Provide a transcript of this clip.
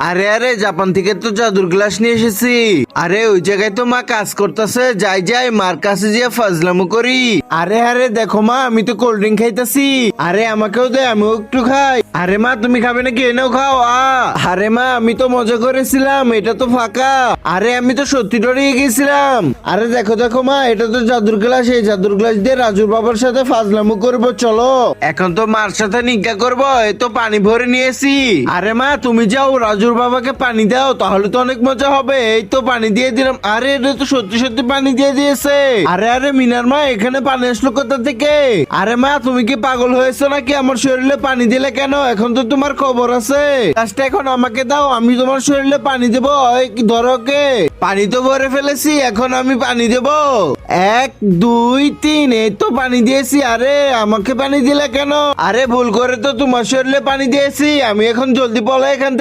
আরে আরে জাপান থেকে তো জাদুর গ্লাস নিয়ে এসেছি। আরে ওই জায়গায় তো মা কাজ করতেছে, যাই যাই মার কাছে যে ফাজলামো করি। আরে আরে দেখো মা, আমি তো কোল্ড ড্রিঙ্ক খাইতেছি। আরে আমাকেও দে, আমিও একটু খাই। আরে মা তুমি খাবে নাকি? এনেও খাও। আরে মা আমি তো মজা করেছিলাম, এটা তো ফাঁকা। আরে আমি তো সত্যি ডরিয়ে গেছিলাম। আরে দেখো দেখো মা, এটা তো জাদুর গ্লাস, এই জাদুর গ্লাস দিয়ে রাজুর বাবার সাথে ফাজলামো করবো, চলো। এখন তো মার সাথে নিজ্ঞা করবো, এই তো পানি ভরে নিয়েছি। আরে মা তুমি যাও রাজুর বাবাকে পানি দাও, তাহলে তো অনেক মজা হবে। এই তো পানি দিয়ে দিলাম। আরে এটা তো সত্যি সত্যি পানি দিয়ে দিয়েছে। আরে আরে মিনার মা, এখানে পানি আসলো কোথা থেকে? আরে মা তুমি কি পাগল হয়েছো নাকি? আমার শরীরে পানি দিলে কেন? এখন তো তোমার খবর আছে। গ্লাসটা এখন আমাকে দাও, আমি তোমার শরীরে পানি দেবো। এই ধরো কে, পানি তো ভরে ফেলেছি, এখন আমি পানি দেব। 1 2 3, এই তো পানি দিয়েছি। আরে আমাকে পানি দিলে কেন? আরে ভুল করে তো তোমার শরীরে পানি দিয়েছি, আমি এখন জলদি পলাই এখান থেকে।